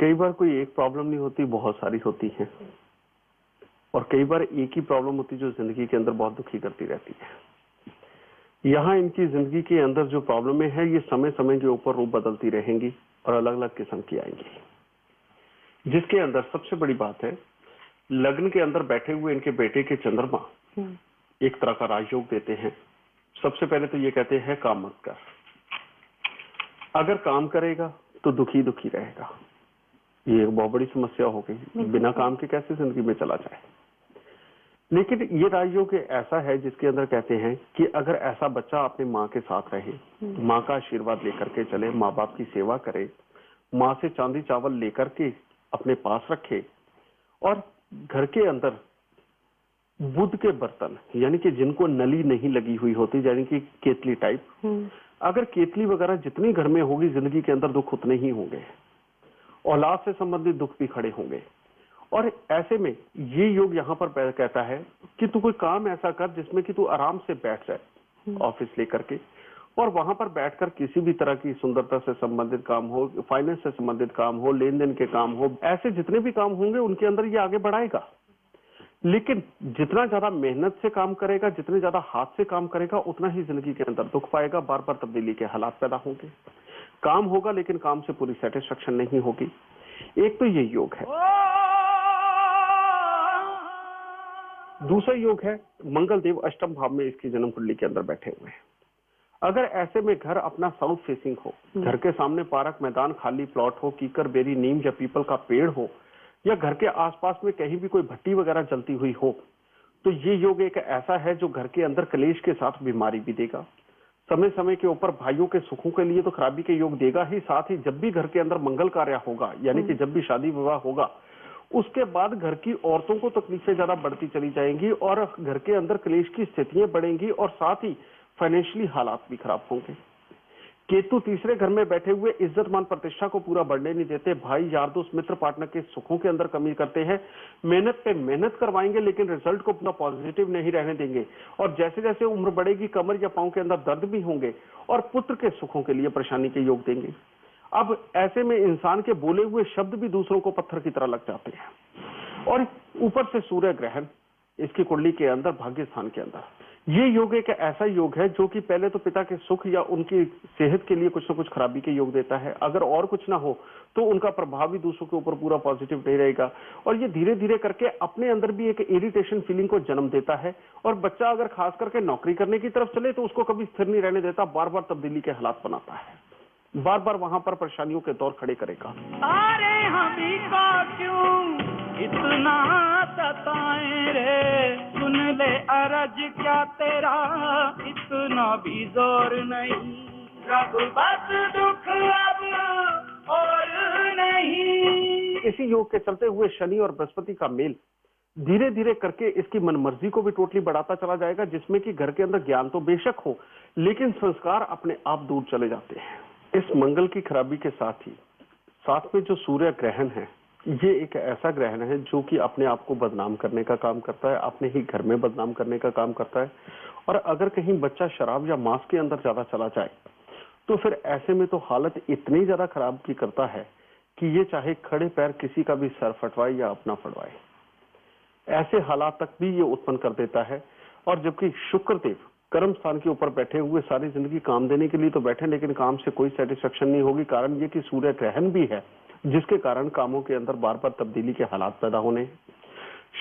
कई बार कोई एक प्रॉब्लम नहीं होती, बहुत सारी होती हैं, और कई बार एक ही प्रॉब्लम होती जो जिंदगी के अंदर बहुत दुखी करती रहती है। यहाँ इनकी जिंदगी के अंदर जो प्रॉब्लमें हैं ये समय समय के ऊपर रूप बदलती रहेंगी और अलग अलग किस्म की आएंगी। जिसके अंदर सबसे बड़ी बात है, लग्न के अंदर बैठे हुए इनके बेटे के चंद्रमा एक तरह का राजयोग देते हैं। सबसे पहले तो ये कहते हैं काम मत कर, अगर काम करेगा तो दुखी दुखी रहेगा। ये एक बहुत बड़ी समस्या हो गई, बिना काम के कैसे जिंदगी में चला जाए। लेकिन ये राजयोग ऐसा है जिसके अंदर कहते हैं कि अगर ऐसा बच्चा अपने माँ के साथ रहे, माँ का आशीर्वाद लेकर के चले, माँ बाप की सेवा करे, माँ से चांदी चावल लेकर के अपने पास रखे, और घर के अंदर बुध के बर्तन यानी कि जिनको नली नहीं लगी हुई होती, यानी कि केतली टाइप, अगर केतली वगैरह जितनी घर में होगी जिंदगी के अंदर दुख उतने ही होंगे, औलाद से संबंधित दुख भी खड़े होंगे। और ऐसे में ये योग यहाँ पर कहता है कि तू कोई काम ऐसा कर जिसमें कि तू आराम से बैठ जाए ऑफिस लेकर के, और वहां पर बैठकर किसी भी तरह की सुंदरता से संबंधित काम हो, फाइनेंस से संबंधित काम हो, लेन देन के काम हो, ऐसे जितने भी काम होंगे उनके अंदर ये आगे बढ़ाएगा। लेकिन जितना ज्यादा मेहनत से काम करेगा, जितने ज्यादा हाथ से काम करेगा, उतना ही जिंदगी के अंदर दुख पाएगा, बार बार तब्दीली के हालात पैदा होंगे। काम होगा लेकिन काम से पूरी सेटिस्फेक्शन नहीं होगी। एक तो ये योग है। दूसरा योग है मंगल देव अष्टम भाव में इसकी जन्म कुंडली के अंदर बैठे हुए हैं। अगर ऐसे में घर अपना साउथ फेसिंग हो, घर के सामने पार्क, मैदान, खाली प्लॉट हो, कीकर, बेरी, नीम या पीपल का पेड़ हो, या घर के आसपास में कहीं भी कोई भट्टी वगैरह जलती हुई हो, तो ये योग एक ऐसा है जो घर के अंदर क्लेश के साथ बीमारी भी देगा। समय समय के ऊपर भाइयों के सुखों के लिए तो खराबी के योग देगा ही, साथ ही जब भी घर के अंदर मंगल कार्य होगा, यानी कि जब भी शादी विवाह होगा, उसके बाद घर की औरतों को तकलीफें ज्यादा बढ़ती चली जाएंगी और घर के अंदर क्लेश की स्थितियां बढ़ेंगी, और साथ ही फाइनेंशियली हालात भी खराब होंगे। केतु तीसरे घर में बैठे हुए इज्जत मान प्रतिष्ठा को पूरा बढ़ने नहीं देते। भाई, यार, दोस्त, मित्र, पार्टनर के सुखों के अंदर कमी करते हैं। मेहनत पे मेहनत करवाएंगे लेकिन रिजल्ट को पूरा पॉजिटिव नहीं रहने देंगे, और जैसे जैसे उम्र बढ़ेगी कमर या पांव के अंदर दर्द भी होंगे, और पुत्र के सुखों के लिए परेशानी के योग देंगे। अब ऐसे में इंसान के बोले हुए शब्द भी दूसरों को पत्थर की तरह लग जाते हैं। और ऊपर से सूर्य ग्रहण इसकी कुंडली के अंदर भाग्य स्थान के अंदर, ये योग एक ऐसा योग है जो कि पहले तो पिता के सुख या उनकी सेहत के लिए कुछ ना कुछ खराबी के योग देता है। अगर और कुछ ना हो तो उनका प्रभाव भी दूसरों के ऊपर पूरा पॉजिटिव नहीं रहेगा, और ये धीरे धीरे करके अपने अंदर भी एक इरिटेशन फीलिंग को जन्म देता है। और बच्चा अगर खास करके नौकरी करने की तरफ चले तो उसको कभी स्थिर नहीं रहने देता, बार बार तब्दीली के हालात बनाता है, बार बार वहां पर परेशानियों के दौर खड़े करेगा। अरे हमी का क्यों इतना सताएं रे, सुन ले अरज क्या तेरा इतना भी जोर नहीं, रब बस दुख अब और नहीं। इसी योग के चलते हुए शनि और बृहस्पति का मेल धीरे धीरे करके इसकी मनमर्जी को भी टोटली बढ़ाता चला जाएगा, जिसमें कि घर के अंदर ज्ञान तो बेशक हो लेकिन संस्कार अपने आप दूर चले जाते हैं। इस मंगल की खराबी के साथ ही साथ में जो सूर्य ग्रहण है, ये एक ऐसा ग्रहण है जो कि अपने आप को बदनाम करने का काम करता है, अपने ही घर में बदनाम करने का काम करता है। और अगर कहीं बच्चा शराब या मांस के अंदर ज्यादा चला जाए तो फिर ऐसे में तो हालत इतनी ज्यादा खराब की करता है कि ये चाहे खड़े पैर किसी का भी सर फटवाए या अपना फटवाए, ऐसे हालात तक भी ये उत्पन्न कर देता है। और जबकि शुक्र देव कर्म स्थान के ऊपर बैठे हुए सारी जिंदगी काम देने के लिए तो बैठे, लेकिन काम से कोई सेटिस्फेक्शन नहीं होगी। कारण ये कि सूर्य ग्रहण भी है, जिसके कारण कामों के अंदर बार बार तब्दीली के हालात पैदा होने।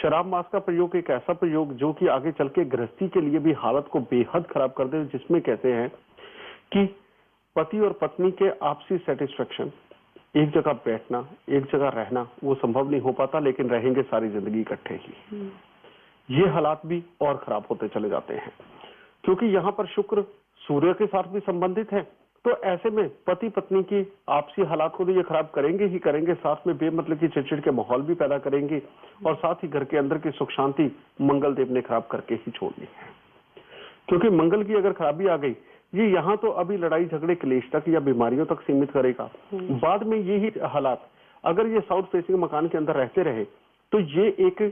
शराब मांस का प्रयोग एक ऐसा प्रयोग जो कि आगे चल के गृहस्थी के लिए भी हालत को बेहद खराब कर दे, जिसमें कहते हैं कि पति और पत्नी के आपसी सेटिस्फेक्शन, एक जगह बैठना, एक जगह रहना, वो संभव नहीं हो पाता, लेकिन रहेंगे सारी जिंदगी इकट्ठे ही। ये हालात भी और खराब होते चले जाते हैं, क्योंकि यहाँ पर शुक्र सूर्य के साथ भी संबंधित है। तो ऐसे में पति पत्नी की आपसी हालात को तो ये खराब करेंगे ही करेंगे, साथ में बेमतलब की चिड़चिड़ के माहौल भी पैदा करेंगे, और साथ ही घर के अंदर की सुख शांति मंगल देव ने खराब करके ही छोड़नी है। क्योंकि मंगल की अगर खराबी आ गई, ये यहाँ तो अभी लड़ाई झगड़े क्लेश तक या बीमारियों तक सीमित करेगा। बाद में यही हालात अगर ये साउथ फेसिंग मकान के अंदर रहते रहे तो ये एक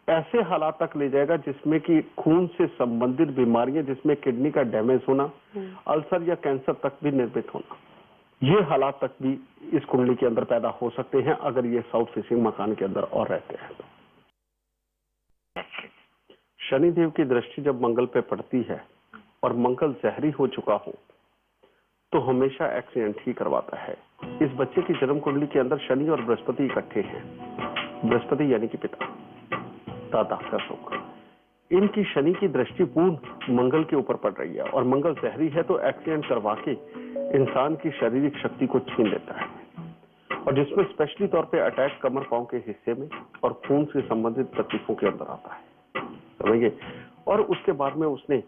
ऐसे हालात तक ले जाएगा जिसमें कि खून से संबंधित बीमारियां, जिसमें किडनी का डैमेज होना, अल्सर या कैंसर तक भी निर्मित होना, ये हालात तक भी इस कुंडली के अंदर पैदा हो सकते हैं अगर ये साउथ फेसिंग मकान के अंदर और रहते हैं तो। शनिदेव की दृष्टि जब मंगल पे पड़ती है और मंगल जहरी हो चुका हो तो हमेशा एक्सीडेंट ही करवाता है। इस बच्चे की जन्म कुंडली के अंदर शनि और बृहस्पति इकट्ठे हैं। बृहस्पति यानी कि पिता, दादा का सुख। इनकी शनि की दृष्टि पूर्ण मंगल के ऊपर पड़ रही है और मंगल जहरी है तो एक्सीडेंट करवा के इंसान की शारीरिक शक्ति को छीन लेता है और जिसमें स्पेशली तौर पे अटैक कमर पांव के हिस्से में और खून से संबंधित तकलीफों के अंदर आता है, समझिए। और उसके बाद में उसने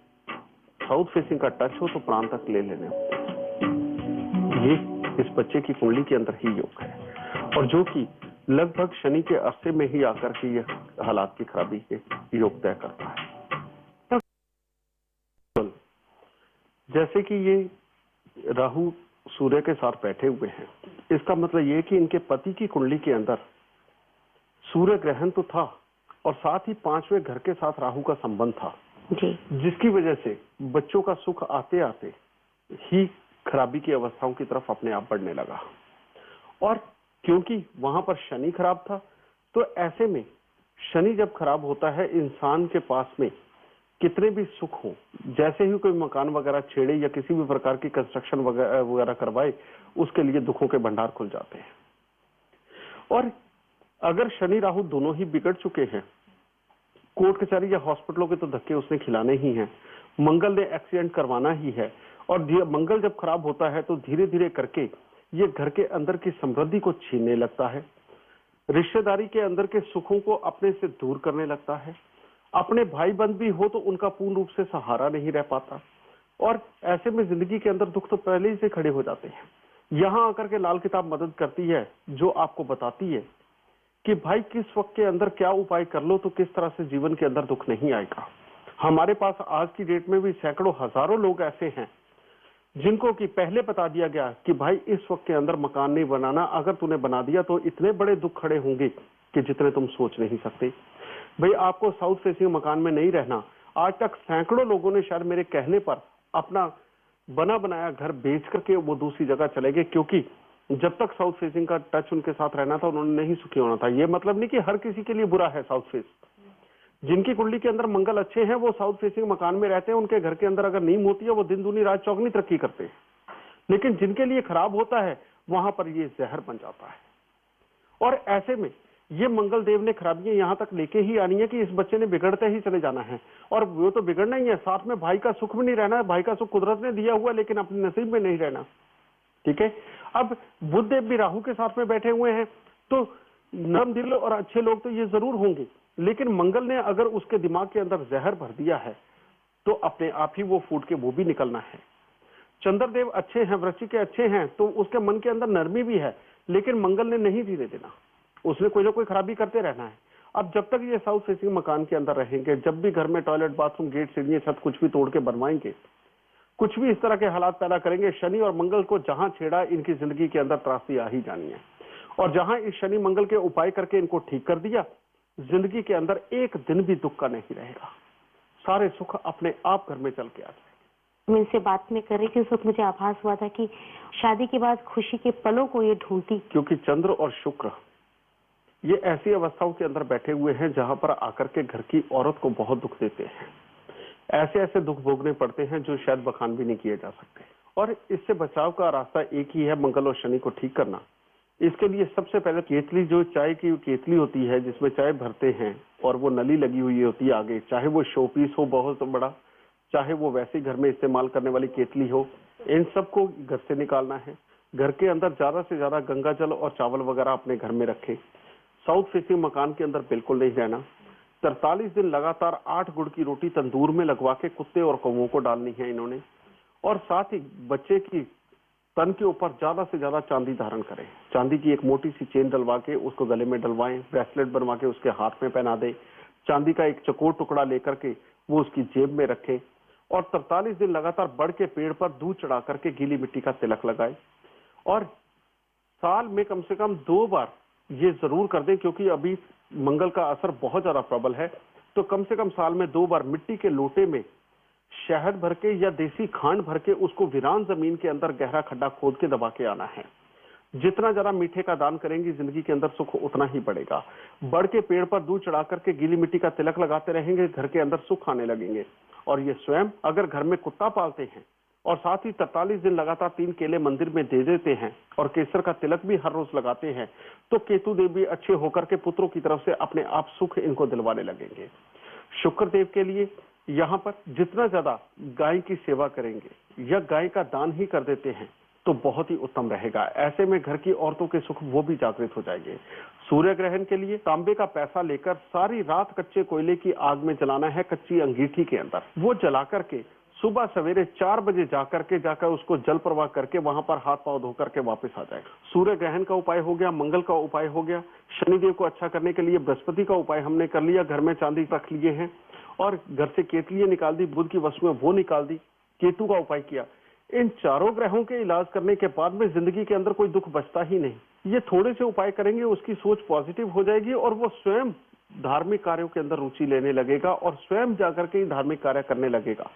साउथ फेसिंग का टच हो तो प्राण तक ले लेने होते हैं। ये इस बच्चे की कुंडली के अंदर ही योग है और जो कि लगभग शनि के अरसे में ही आकर के यह हालात की खराबी के योग तय करता है। जैसे कि ये राहु सूर्य के साथ बैठे हुए हैं, इसका मतलब ये कि इनके पति की कुंडली के अंदर सूर्य ग्रहण तो था और साथ ही 5वें घर के साथ राहु का संबंध था जी, जिसकी वजह से बच्चों का सुख आते आते ही खराबी की अवस्थाओं की तरफ अपने आप बढ़ने लगा। और क्योंकि वहां पर शनि खराब था तो ऐसे में शनि जब खराब होता है इंसान के पास में कितने भी सुख हो, जैसे ही कोई मकान वगैरह छेड़े या किसी भी प्रकार की कंस्ट्रक्शन वगैरह करवाए, उसके लिए दुखों के भंडार खुल जाते हैं। और अगर शनि राहु दोनों ही बिगड़ चुके हैं, कोर्ट कचहरी या हॉस्पिटलों के तो धक्के उसने खिलाने ही हैं, मंगल ने एक्सीडेंट करवाना ही है और मंगल जब खराब होता है तो धीरे धीरे करके ये घर के अंदर की समृद्धि को छीनने लगता है, रिश्तेदारी के अंदर के सुखों को अपने से दूर करने लगता है, अपने भाई बंद भी हो तो उनका पूर्ण रूप से सहारा नहीं रह पाता और ऐसे में जिंदगी के अंदर दुख तो पहले ही से खड़े हो जाते हैं। यहां आकर के लाल किताब मदद करती है जो आपको बताती है कि भाई किस वक्त के अंदर क्या उपाय कर लो तो किस तरह से जीवन के अंदर दुख नहीं आएगा। हमारे पास आज की डेट में भी सैकड़ों हजारों लोग ऐसे हैं जिनको कि पहले बता दिया गया कि भाई इस वक्त के अंदर मकान नहीं बनाना, अगर तूने बना दिया तो इतने बड़े दुख खड़े होंगे कि जितने तुम सोच नहीं सकते। भाई आपको साउथ फेसिंग मकान में नहीं रहना। आज तक सैकड़ों लोगों ने शायद मेरे कहने पर अपना बना बनाया घर बेच करके वो दूसरी जगह चले गए, क्योंकि जब तक साउथ फेसिंग का टच उनके साथ रहना था उन्होंने नहीं सुखी होना था। ये मतलब नहीं कि हर किसी के लिए बुरा है साउथ फेस। जिनकी कुंडली के अंदर मंगल अच्छे हैं वो साउथ फेसिंग मकान में रहते हैं, उनके घर के अंदर अगर नींव होती है वो दिन दूनी रात चौगनी तरक्की करते हैं। लेकिन जिनके लिए खराब होता है वहां पर ये जहर बन जाता है और ऐसे में ये मंगल देव ने खराबियां यहां तक लेके ही आनी है कि इस बच्चे ने बिगड़ते ही चले जाना है और वो तो बिगड़ना ही है, साथ में भाई का सुख भी नहीं रहना है। भाई का सुख कुदरत ने दिया हुआ लेकिन अपने नसीब में नहीं रहना, ठीक है। अब बुध देव भी राहु के साथ में बैठे हुए हैं तो नरम दिल और अच्छे लोग तो ये जरूर होंगे, लेकिन मंगल ने अगर उसके दिमाग के अंदर जहर भर दिया है तो अपने आप ही वो फूट के वो भी निकलना है। चंद्रदेव अच्छे हैं, वृश्चिक के अच्छे हैं तो उसके मन के अंदर नरमी भी है, लेकिन मंगल ने नहीं जीने देना, उसने कोई ना कोई खराबी करते रहना है। अब जब तक ये साउथ फेसिंग मकान के अंदर रहेंगे, जब भी घर में टॉयलेट बाथरूम गेट सीढ़ियां छत कुछ भी तोड़ के बनवाएंगे, कुछ भी इस तरह के हालात पैदा करेंगे, शनि और मंगल को जहां छेड़ा इनकी जिंदगी के अंदर त्रासदी आ ही जानी है। और जहां इस शनि मंगल के उपाय करके इनको ठीक कर दिया, जिंदगी के अंदर एक दिन भी दुख का नहीं रहेगा, सारे सुख अपने आप घर में चल के आ जाए। मैं इनसे बात में कर रही थी उस वक्त मुझे आभास हुआ था कि शादी के बाद खुशी के पलों को ये ढूंढती, क्योंकि चंद्र और शुक्र ये ऐसी अवस्थाओं के अंदर बैठे हुए हैं जहां पर आकर के घर की औरत को बहुत दुख देते हैं। ऐसे ऐसे दुख भोगने पड़ते हैं जो शायद बखान भी नहीं किए जा सकते। और इससे बचाव का रास्ता एक ही है, मंगल और शनि को ठीक करना। इसके लिए सबसे पहले केतली, जो चाय की केतली होती है जिसमें चाय भरते हैं और वो नली लगी हुई होती है आगे, चाहे वो शो पीस हो बहुत बड़ा, चाहे वो वैसे घर में इस्तेमाल करने वाली केतली हो, इन सबको घर से निकालना है। घर के अंदर ज्यादा से ज्यादा गंगा जल और चावल वगैरह अपने घर में रखें। साउथ फेसिंग मकान के अंदर बिल्कुल नहीं रहना। 43 दिन लगातार 8 गुड़ की रोटी तंदूर में लगवा के कुत्ते और कौवों को डालनी है इन्होंने। और साथ ही बच्चे की तन के ऊपर ज्यादा से ज्यादा चांदी धारण करें। चांदी की एक मोटी सी चेन डलवा के उसको गले में डलवाएं, ब्रेसलेट बनवा के उसके हाथ में पहना दें। चांदी का एक चकोर टुकड़ा लेकर के वो उसकी जेब में रखें और 43 दिन लगातार बढ़ के पेड़ पर दूध चढ़ा करके गीली मिट्टी का तिलक लगाए। और साल में कम से कम 2 बार ये जरूर कर दें, क्योंकि अभी मंगल का असर बहुत ज्यादा प्रबल है, तो कम से कम साल में 2 बार मिट्टी के लोटे में शहद भर के या देसी खांड भर के उसको वीरान जमीन के अंदर गहरा खड्डा खोद के दबा के आना है। जितना ज्यादा मीठे का दान करेंगी जिंदगी के अंदर सुख उतना ही बढ़ेगा। बढ़ के पेड़ पर दूध चढ़ा करके गीली मिट्टी का तिलक लगाते रहेंगे, घर के अंदर सुख आने लगेंगे। और ये स्वयं अगर घर में कुत्ता पालते हैं और साथ ही 43 दिन लगातार 3 केले मंदिर में दे देते हैं और केसर का तिलक भी हर रोज लगाते हैं, तो केतु देव भी अच्छे होकर के पुत्रों की तरफ से अपने आप सुख इनको दिलवाने लगेंगे। शुक्र देव के लिए यहाँ पर जितना ज्यादा गाय की सेवा करेंगे या गाय का दान ही कर देते हैं तो बहुत ही उत्तम रहेगा। ऐसे में घर की औरतों के सुख वो भी जागृत हो जाएंगे। सूर्य ग्रहण के लिए तांबे का पैसा लेकर सारी रात कच्चे कोयले की आग में जलाना है, कच्ची अंगीठी के अंदर। वो जला करके सुबह सवेरे 4 बजे जाकर उसको जल प्रवाह करके वहां पर हाथ पांव धो करके वापस आ जाएगा। सूर्य ग्रहण का उपाय हो गया, मंगल का उपाय हो गया, शनिदेव को अच्छा करने के लिए बृहस्पति का उपाय हमने कर लिया। घर में चांदी रख लिए हैं और घर से केतलियां निकाल दी, बुध की वस्तुएं वो निकाल दी, केतु का उपाय किया। इन चारों ग्रहों के इलाज करने के बाद में जिंदगी के अंदर कोई दुख बचता ही नहीं। ये थोड़े से उपाय करेंगे, उसकी सोच पॉजिटिव हो जाएगी और वो स्वयं धार्मिक कार्यों के अंदर रुचि लेने लगेगा और स्वयं जाकर के धार्मिक कार्य करने लगेगा।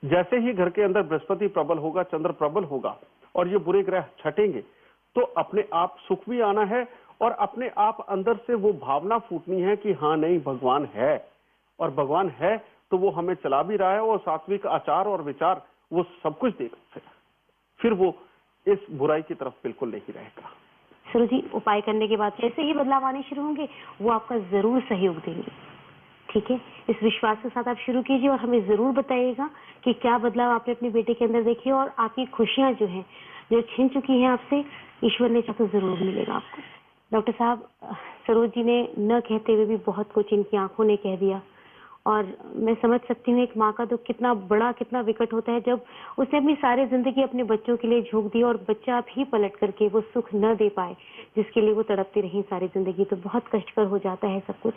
जैसे ही घर के अंदर बृहस्पति प्रबल होगा, चंद्र प्रबल होगा और ये बुरे ग्रह छटेंगे तो अपने आप सुख भी आना है और अपने आप अंदर से वो भावना फूटनी है कि हाँ नहीं भगवान है, और भगवान है तो वो हमें चला भी रहा है और सात्विक आचार और विचार वो सब कुछ देगा। फिर वो इस बुराई की तरफ बिल्कुल नहीं रहेगा। सरोज जी, उपाय करने के बाद जैसे ही बदलाव आने शुरू होंगे वो आपका जरूर सहयोग देंगे, ठीक है? इस विश्वास के साथ आप शुरू कीजिए और हमें जरूर बताइएगा कि क्या बदलाव आपने अपने बेटे के अंदर देखे और आपकी खुशियां जो हैं, जो छिन चुकी हैं आपसे, ईश्वर ने चाहा तो जरूर मिलेगा आपको। डॉक्टर साहब, सरोज जी ने न कहते हुए भी बहुत कुछ इनकी आंखों ने कह दिया और मैं समझ सकती हूँ एक माँ का दुख कितना बड़ा, कितना विकट होता है जब उसने अपनी सारी जिंदगी अपने बच्चों के लिए झोंक दी और बच्चा भी पलट करके वो सुख न दे पाए जिसके लिए वो तड़पती रही सारी जिंदगी, तो बहुत कष्टकर हो जाता है सब कुछ।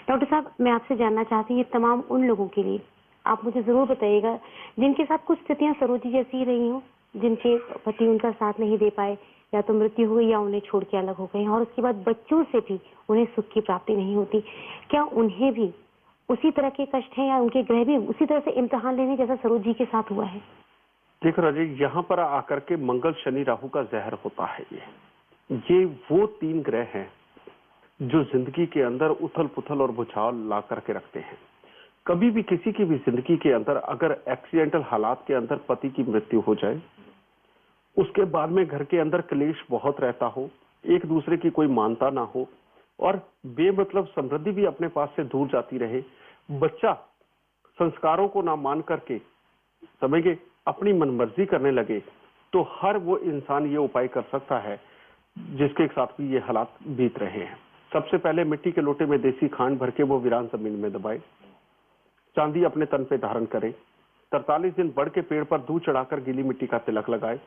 डॉक्टर साहब, मैं आपसे जानना चाहती हूँ ये तमाम उन लोगों के लिए आप मुझे जरूर बताइएगा जिनके साथ कुछ स्थितियां सरोज जी जैसी ही रही हों, जिनके पति उनका साथ नहीं दे पाए, या तो मृत्यु हुई या उन्हें छोड़ के अलग हो गए और उसके बाद बच्चों से भी उन्हें सुख की प्राप्ति नहीं होती। क्या उन्हें भी उसी तरह के कष्ट हैं या उनके ग्रह भी उसी तरह से इम्तिहान लेने जैसा सरोज जी के साथ हुआ है? देखो राजे, यहाँ पर आकर के मंगल शनि राहु का जहर होता है। ये वो 3 ग्रह हैं जो जिंदगी के अंदर उथल पुथल और भुचाल ला करके रखते हैं। कभी भी किसी की भी जिंदगी के अंदर अगर एक्सीडेंटल हालात के अंदर पति की मृत्यु हो जाए, उसके बाद में घर के अंदर क्लेश बहुत रहता हो, एक दूसरे की कोई मानता ना हो और बेमतलब समृद्धि भी अपने पास से दूर जाती रहे, बच्चा संस्कारों को ना मान करके समझे अपनी मनमर्जी करने लगे, तो हर वो इंसान ये उपाय कर सकता है जिसके साथ भी ये हालात बीत रहे हैं। सबसे पहले मिट्टी के लोटे में देसी खांड भर के वो वीरान जमीन में दबाए, चांदी अपने तन पे धारण करे, 43 दिन बढ़ के पेड़ पर दूध चढ़ाकर गीली मिट्टी का तिलक लगाए,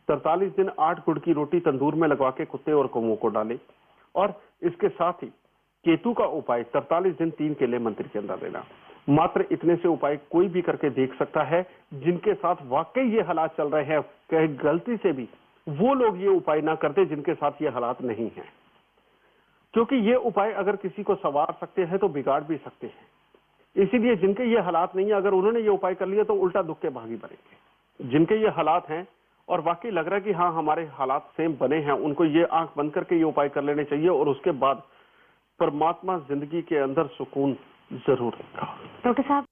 43 दिन 8 गुड़ की रोटी तंदूर में लगवा के कुत्ते और कौवों को डाले और इसके साथ ही केतु का उपाय 43 दिन 3 केले मंदिर के अंदर देना। मात्र इतने से उपाय कोई भी करके देख सकता है। जिनके साथ वाकई ये हालात चल रहे हैं, कहीं गलती से भी वो लोग ये उपाय ना करते जिनके साथ ये हालात नहीं है, क्योंकि ये उपाय अगर किसी को संवार सकते हैं तो बिगाड़ भी सकते हैं। इसीलिए जिनके ये हालात नहीं है, अगर उन्होंने ये उपाय कर लिया तो उल्टा दुख के भागी बनेंगे। जिनके ये हालात हैं और वाकई लग रहा है कि हाँ हमारे हालात सेम बने हैं, उनको ये आंख बंद करके ये उपाय कर लेने चाहिए और उसके बाद परमात्मा जिंदगी के अंदर सुकून जरूर देगा। डॉक्टर साहब,